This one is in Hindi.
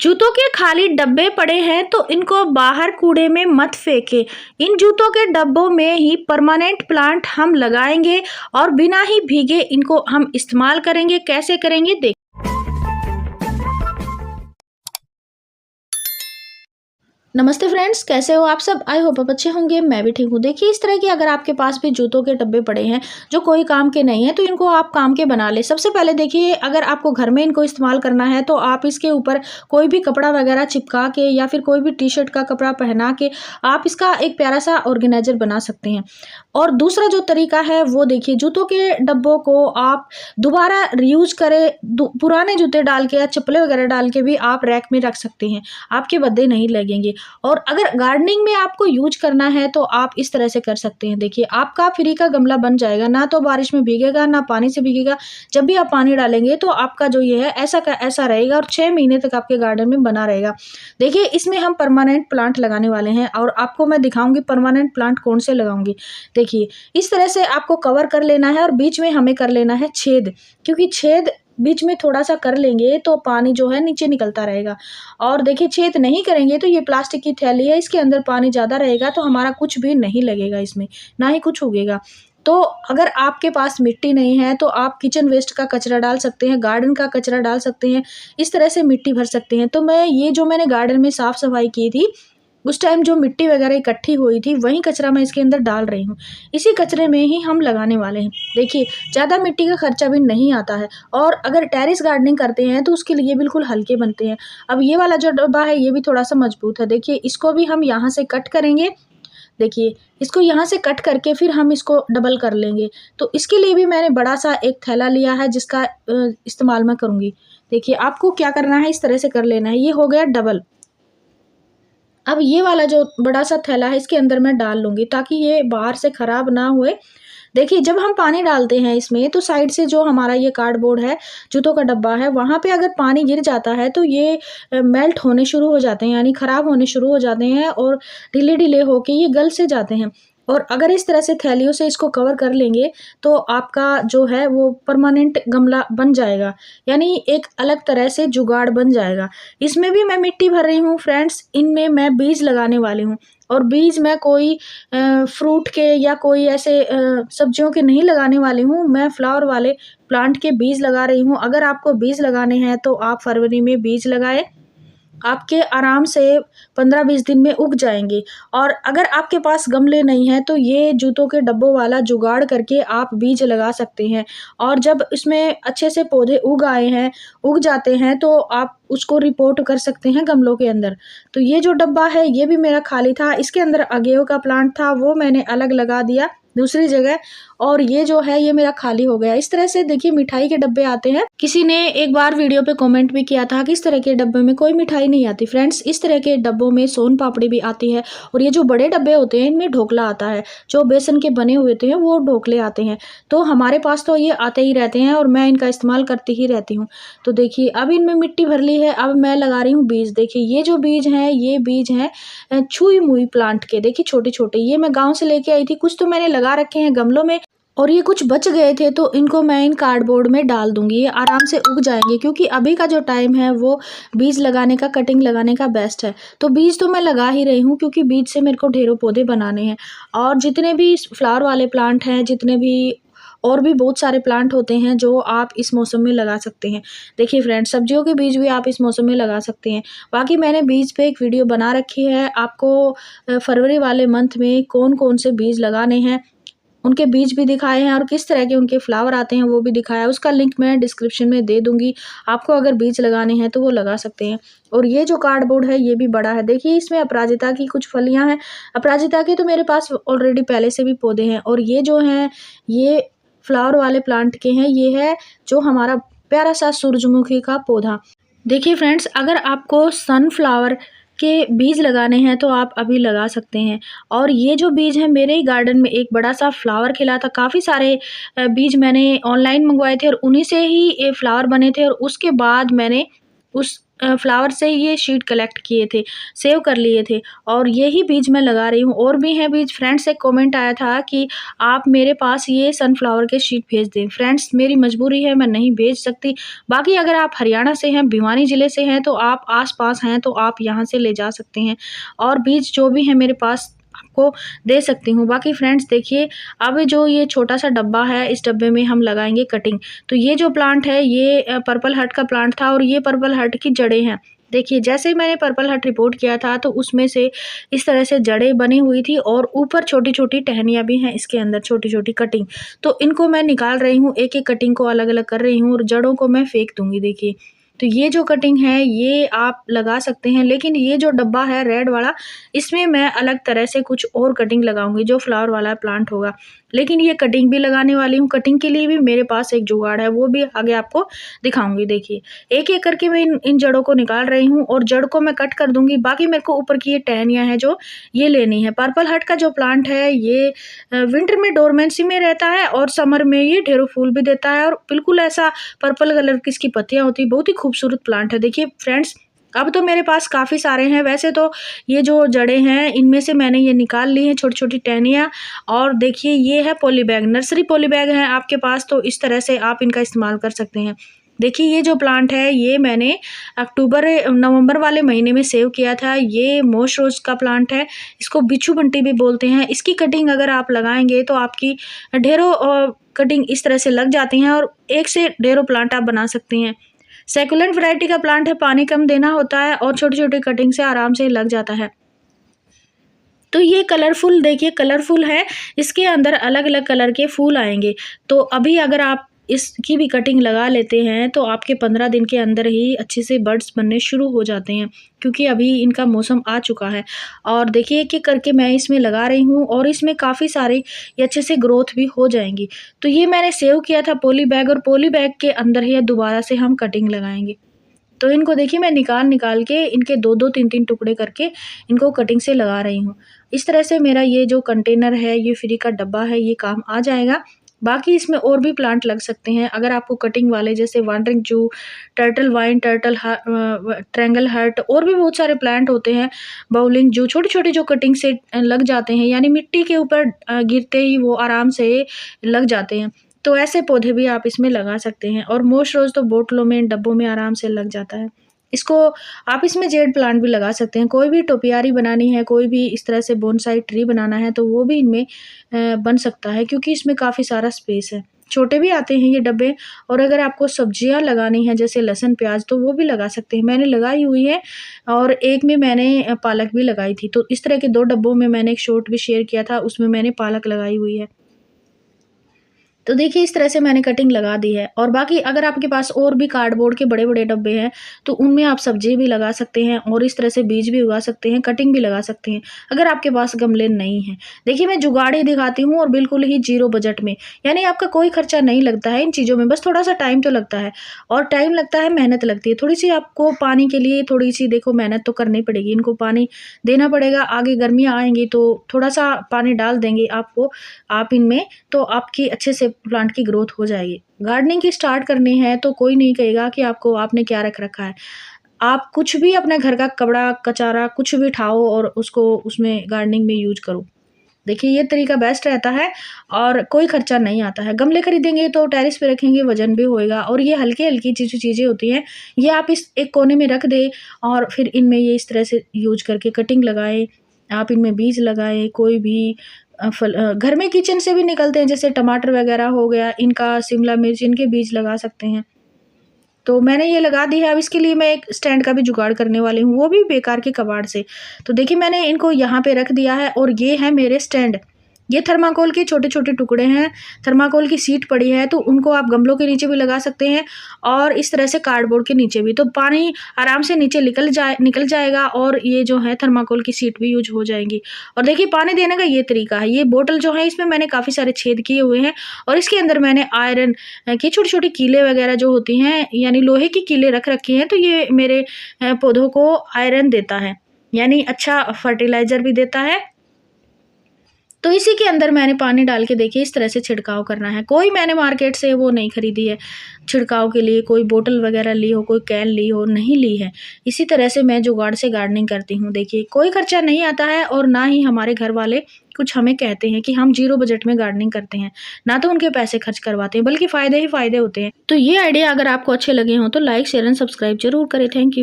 जूतों के खाली डब्बे पड़े हैं तो इनको बाहर कूड़े में मत फेंके। इन जूतों के डब्बों में ही परमानेंट प्लांट हम लगाएंगे और बिना ही भीगे इनको हम इस्तेमाल करेंगे। कैसे करेंगे देख। नमस्ते फ्रेंड्स, कैसे हो आप सब। आई होप आप अच्छे होंगे, मैं भी ठीक हूँ। देखिए, इस तरह की अगर आपके पास भी जूतों के डब्बे पड़े हैं जो कोई काम के नहीं है तो इनको आप काम के बना ले। सबसे पहले देखिए, अगर आपको घर में इनको इस्तेमाल करना है तो आप इसके ऊपर कोई भी कपड़ा वगैरह चिपका के या फिर कोई भी टी शर्ट का कपड़ा पहना के आप इसका एक प्यारा सा ऑर्गेनाइजर बना सकते हैं। और दूसरा जो तरीका है वो देखिए, जूतों के डब्बों को आप दोबारा रीयूज करें, पुराने जूते डाल के या चप्पलें वगैरह डाल के भी आप रैक में रख सकते हैं, आपके भद्दे नहीं लगेंगे। और अगर गार्डनिंग में आपको यूज करना है तो आप इस तरह से कर सकते हैं। देखिए, आपका फ्री का गमला बन जाएगा, ना तो बारिश में भीगेगा ना पानी से भीगेगा। जब भी आप पानी डालेंगे तो आपका जो ये है ऐसा का ऐसा रहेगा और 6 महीने तक आपके गार्डन में बना रहेगा। देखिए, इसमें हम परमानेंट प्लांट लगाने वाले हैं और आपको मैं दिखाऊंगी परमानेंट प्लांट कौन से लगाऊंगी। देखिए, इस तरह से आपको कवर कर लेना है और बीच में हमें कर लेना है छेद, क्योंकि छेद बीच में थोड़ा सा कर लेंगे तो पानी जो है नीचे निकलता रहेगा। और देखिए, छेद नहीं करेंगे तो ये प्लास्टिक की थैली है, इसके अंदर पानी ज़्यादा रहेगा तो हमारा कुछ भी नहीं लगेगा इसमें, ना ही कुछ उगेगा। तो अगर आपके पास मिट्टी नहीं है तो आप किचन वेस्ट का कचरा डाल सकते हैं, गार्डन का कचरा डाल सकते हैं, इस तरह से मिट्टी भर सकते हैं। तो मैं ये जो मैंने गार्डन में साफ़ सफाई की थी उस टाइम जो मिट्टी वगैरह इकट्ठी हुई थी वही कचरा मैं इसके अंदर डाल रही हूँ। इसी कचरे में ही हम लगाने वाले हैं। देखिए, ज़्यादा मिट्टी का खर्चा भी नहीं आता है और अगर टेरेस गार्डनिंग करते हैं तो उसके लिए बिल्कुल हल्के बनते हैं। अब ये वाला जो डब्बा है ये भी थोड़ा सा मजबूत है। देखिए, इसको भी हम यहाँ से कट करेंगे। देखिए, इसको यहाँ से कट करके फिर हम इसको डबल कर लेंगे। तो इसके लिए भी मैंने बड़ा सा एक थैला लिया है जिसका इस्तेमाल मैं करूँगी। देखिए, आपको क्या करना है, इस तरह से कर लेना है। ये हो गया डबल। अब ये वाला जो बड़ा सा थैला है इसके अंदर मैं डाल लूँगी ताकि ये बाहर से ख़राब ना हुए। देखिए, जब हम पानी डालते हैं इसमें तो साइड से जो हमारा ये कार्डबोर्ड है, जूतों का डब्बा है, वहाँ पे अगर पानी गिर जाता है तो ये मेल्ट होने शुरू हो जाते हैं, यानी ख़राब होने शुरू हो जाते हैं और ढीले-ढीले होके ये गल से जाते हैं। और अगर इस तरह से थैलियों से इसको कवर कर लेंगे तो आपका जो है वो परमानेंट गमला बन जाएगा, यानी एक अलग तरह से जुगाड़ बन जाएगा। इसमें भी मैं मिट्टी भर रही हूँ फ्रेंड्स, इनमें मैं बीज लगाने वाली हूँ। और बीज मैं कोई फ्रूट के या कोई ऐसे सब्जियों के नहीं लगाने वाली हूँ, मैं फ्लावर वाले प्लांट के बीज लगा रही हूँ। अगर आपको बीज लगाने हैं तो आप फरवरी में बीज लगाएँ, आपके आराम से 15-20 दिन में उग जाएँगे। और अगर आपके पास गमले नहीं हैं तो ये जूतों के डब्बों वाला जुगाड़ करके आप बीज लगा सकते हैं। और जब इसमें अच्छे से पौधे उग जाते हैं तो आप उसको रिपोर्ट कर सकते हैं गमलों के अंदर। तो ये जो डब्बा है ये भी मेरा खाली था, इसके अंदर अगेव का प्लांट था, वो मैंने अलग लगा दिया दूसरी जगह और ये जो है ये मेरा खाली हो गया। इस तरह से देखिए, मिठाई के डब्बे आते हैं। किसी ने एक बार वीडियो पे कमेंट भी किया था कि इस तरह के डब्बे में कोई मिठाई नहीं आती। फ्रेंड्स, इस तरह के डब्बों में सोन पापड़ी भी आती है और ये जो बड़े डब्बे होते हैं इनमें ढोकला आता है, जो बेसन के बने हुए होते हैं वो ढोकले आते हैं। तो हमारे पास तो ये आते ही रहते हैं और मैं इनका इस्तेमाल करती ही रहती हूँ। तो देखिए, अब इनमें मिट्टी भर ली है, अब मैं लगा रही हूँ बीज। देखिए, ये जो बीज हैं ये बीज हैं छुई मुई प्लांट के। देखिए, छोटे छोटे ये मैं गाँव से लेके आई थी, कुछ तो मैंने लगा रखे हैं गमलों में और ये कुछ बच गए थे तो इनको मैं इन कार्डबोर्ड में डाल दूंगी, ये आराम से उग जाएंगे। क्योंकि अभी का जो टाइम है वो बीज लगाने का, कटिंग लगाने का बेस्ट है। तो बीज तो मैं लगा ही रही हूँ क्योंकि बीज से मेरे को ढेरों पौधे बनाने हैं। और जितने भी फ्लावर वाले प्लांट हैं, जितने भी और भी बहुत सारे प्लांट होते हैं जो आप इस मौसम में लगा सकते हैं। देखिए फ्रेंड्स, सब्जियों के बीज भी आप इस मौसम में लगा सकते हैं। बाकी मैंने बीज पे एक वीडियो बना रखी है, आपको फरवरी वाले मंथ में कौन कौन से बीज लगाने हैं उनके बीज भी दिखाए हैं और किस तरह के उनके फ्लावर आते हैं वो भी दिखाया है। उसका लिंक मैं डिस्क्रिप्शन में दे दूंगी, आपको अगर बीज लगाने हैं तो वो लगा सकते हैं। और ये जो कार्डबोर्ड है ये भी बड़ा है। देखिए, इसमें अपराजिता की कुछ फलियां हैं। अपराजिता के तो मेरे पास ऑलरेडी पहले से भी पौधे हैं। और ये जो हैं ये फ्लावर वाले प्लांट के हैं, ये है जो हमारा प्यारा सा सूरजमुखी का पौधा। देखिए फ्रेंड्स, अगर आपको सनफ्लावर के बीज लगाने हैं तो आप अभी लगा सकते हैं। और ये जो बीज है, मेरे ही गार्डन में एक बड़ा सा फ्लावर खिला था। काफ़ी सारे बीज मैंने ऑनलाइन मंगवाए थे और उन्हीं से ही ये फ्लावर बने थे और उसके बाद मैंने उस फ्लावर से ही ये सीड कलेक्ट किए थे, सेव कर लिए थे और यही बीज मैं लगा रही हूँ। और भी हैं बीज। फ्रेंड्स एक कमेंट आया था कि आप मेरे पास ये सनफ्लावर के सीड भेज दें। फ्रेंड्स मेरी मजबूरी है, मैं नहीं भेज सकती। बाकी अगर आप हरियाणा से हैं, भिवानी ज़िले से हैं, तो आप आस-पास हैं तो आप यहाँ से ले जा सकते हैं और बीज जो भी है मेरे पास आपको दे सकती हूँ। बाकी फ्रेंड्स देखिए, अब जो ये छोटा-सा डब्बा है, इस डब्बे में हम लगाएँगे कटिंग। तो ये जो प्लांट है ये पर्पल हर्ट का प्लांट था और ये पर्पल हर्ट की जड़ें हैं। देखिए, जैसे ही मैंने पर्पल हर्ट रिपोर्ट किया था तो उसमें से इस तरह से जड़ें बनी हुई थी और ऊपर छोटी-छोटी टहनियाँ भी हैं इसके अंदर, छोटी-छोटी कटिंग। तो इनको मैं निकाल रही हूँ, एक-एक कटिंग को अलग-अलग कर रही हूँ और जड़ों को मैं फेंक दूँगी देखिए। तो ये जो कटिंग है ये आप लगा सकते हैं, लेकिन ये जो डब्बा है रेड वाला, इसमें मैं अलग तरह से कुछ और कटिंग लगाऊँगी जो फ्लावर वाला प्लांट होगा। लेकिन ये कटिंग भी लगाने वाली हूँ, कटिंग के लिए भी मेरे पास एक जुगाड़ है, वो भी आगे आपको दिखाऊँगी देखिए। एक-एक करके मैं इन जड़ों को निकाल रही हूँ और जड़ को मैं कट कर दूँगी। बाकी मेरे को ऊपर की ये टहनियाँ हैं जो, ये लेनी है। पर्पल हर्ट का जो प्लांट है ये विंटर में डोरमेंसी में रहता है और समर में ये ढेरों फूल भी देता है और बिल्कुल ऐसा पर्पल कलर की इसकी पत्तियाँ होती हैं, बहुत ही खूबसूरत प्लांट है। देखिए फ्रेंड्स, अब तो मेरे पास काफ़ी सारे हैं। वैसे तो ये जो जड़ें हैं इनमें से मैंने ये निकाल ली हैं छोटी-छोटी टहनियाँ और देखिए ये है poly bag, nursery poly bag है आपके पास तो इस तरह से आप इनका इस्तेमाल कर सकते हैं। देखिए ये जो प्लांट है ये मैंने नवंबर वाले महीने में सेव किया था। ये मोश रोज़ का प्लांट है, इसको बिच्छू बंटी भी बोलते हैं। इसकी कटिंग अगर आप लगाएँगे तो आपकी ढेरों कटिंग इस तरह से लग जाती हैं और एक से ढेरों प्लांट आप बना सकती हैं। सैकुलेंट वैरायटी का प्लांट है, पानी कम देना होता है और छोटी-छोटी कटिंग से आराम से लग जाता है। तो ये कलरफुल देखिए कलरफुल है, इसके अंदर अलग-अलग कलर के फूल आएँगे। तो अभी अगर आप इसकी भी कटिंग लगा लेते हैं तो आपके 15 दिन के अंदर ही अच्छे से बड्स बनने शुरू हो जाते हैं, क्योंकि अभी इनका मौसम आ चुका है। और देखिए एक-एक करके मैं इसमें लगा रही हूँ और इसमें काफ़ी सारी ये अच्छे से ग्रोथ भी हो जाएँगी। तो ये मैंने सेव किया था पॉली बैग और पॉली बैग के अंदर ही दोबारा से हम कटिंग लगाएँगे। तो इनको देखिए मैं निकाल-निकाल के इनके 2-2 3-3 टुकड़े करके इनको कटिंग से लगा रही हूँ। इस तरह से मेरा ये जो कंटेनर है, ये फ्री का डब्बा है, ये काम आ जाएगा। बाकी इसमें और भी प्लांट लग सकते हैं अगर आपको कटिंग वाले, जैसे वांडरिंग जू, टर्टल वाइन, ट्रायंगल हर्ट और भी बहुत सारे प्लांट होते हैं, बाउलिंग जू, छोटे-छोटे जो कटिंग से लग जाते हैं, यानी मिट्टी के ऊपर गिरते ही वो आराम से लग जाते हैं। तो ऐसे पौधे भी आप इसमें लगा सकते हैं और मोस्ट रोज़ तो बोतलों में, डब्बों में आराम से लग जाता है। इसको आप इसमें जेड प्लांट भी लगा सकते हैं। कोई भी टोपियारी बनानी है, कोई भी इस तरह से बोनसाई ट्री बनाना है तो वो भी इनमें बन सकता है, क्योंकि इसमें काफ़ी सारा स्पेस है। छोटे भी आते हैं ये डब्बे और अगर आपको सब्जियाँ लगानी हैं जैसे लहसुन, प्याज़ तो वो भी लगा सकते हैं। मैंने लगाई हुई है और एक में मैंने पालक भी लगाई थी। तो इस तरह के 2 डब्बों में मैंने एक शॉर्ट भी शेयर किया था, उसमें मैंने पालक लगाई हुई है। तो देखिए इस तरह से मैंने कटिंग लगा दी है और बाकी अगर आपके पास और भी कार्डबोर्ड के बड़े-बड़े डब्बे हैं, तो उनमें आप सब्ज़ी भी लगा सकते हैं और इस तरह से बीज भी उगा सकते हैं, कटिंग भी लगा सकते हैं, अगर आपके पास गमले नहीं हैं। देखिए मैं जुगाड़ ही दिखाती हूँ और बिल्कुल ही ज़ीरो बजट में, यानी आपका कोई खर्चा नहीं लगता है इन चीज़ों में, बस थोड़ा-सा टाइम तो लगता है और टाइम लगता है, मेहनत लगती है। थोड़ी-सी आपको पानी के लिए थोड़ी-सी देखो मेहनत तो करनी पड़ेगी, इनको पानी देना पड़ेगा, आगे गर्मियाँ आएँगी तो थोड़ा-सा पानी डाल देंगे आप इनमें, तो आपकी अच्छे से प्लांट की ग्रोथ हो जाएगी। गार्डनिंग की स्टार्ट करनी है तो कोई नहीं कहेगा कि आपने क्या रख रखा है। आप कुछ भी अपने घर का कचरा कुछ भी उठाओ और उसको उसमें गार्डनिंग में यूज़ करो। देखिए ये तरीका बेस्ट रहता है और कोई खर्चा नहीं आता है। गमले खरीदेंगे तो टेरेस पे रखेंगे, वज़न भी होएगा और ये हल्की-हल्की चीज़ें होती हैं, ये आप इस एक कोने में रख दें और फिर इनमें ये इस तरह से यूज़ करके कटिंग लगाएँ, आप इनमें बीज लगाएँ, कोई भी घर में किचन से भी निकलते हैं, जैसे टमाटर वगैरह हो गया, इनका शिमला मिर्च, इनके बीज लगा सकते हैं। तो मैंने ये लगा दी है, अब इसके लिए मैं एक स्टैंड का भी जुगाड़ करने वाली हूँ, वो भी बेकार के कबाड़ से। तो देखिए मैंने इनको यहाँ पे रख दिया है और ये है मेरे स्टैंड। ये थर्माकोल के छोटे-छोटे टुकड़े हैं, थर्माकोल की शीट पड़ी है तो उनको आप गमलों के नीचे भी लगा सकते हैं और इस तरह से कार्डबोर्ड के नीचे भी। तो पानी आराम से नीचे निकल जाएगा और ये जो है थर्माकोल की शीट भी यूज़ हो जाएँगी। और देखिए पानी देने का ये तरीका है, ये बोतल जो है इसमें मैंने काफ़ी सारे छेद किए हुए हैं और इसके अंदर मैंने आयरन की छोटी-छोटी कीलें वगैरह जो होती हैं, यानी लोहे की कीलें रख रखी हैं, तो ये मेरे पौधों को आयरन देता है, यानी अच्छा फर्टिलाइज़र भी देता है तो इसी के अंदर मैंने पानी डाल के देखिए इस तरह से छिड़काव करना है। कोई मैंने मार्केट से वो नहीं खरीदी है छिड़काव के लिए, कोई बोतल वगैरह ली हो, कोई कैन ली हो, नहीं ली है। इसी तरह से मैं जुगाड़ से गार्डनिंग करती हूँ। देखिए कोई खर्चा नहीं आता है और ना ही हमारे घर वाले कुछ हमें कहते हैं कि हम ज़ीरो बजट में गार्डनिंग करते हैं। ना तो उनके पैसे खर्च करवाते हैं, बल्कि फ़ायदे ही फ़ायदे होते हैं। तो ये आइडिया अगर आपको अच्छे लगे हों तो लाइक, शेयर एंड सब्सक्राइब ज़रूर करें। Thank you.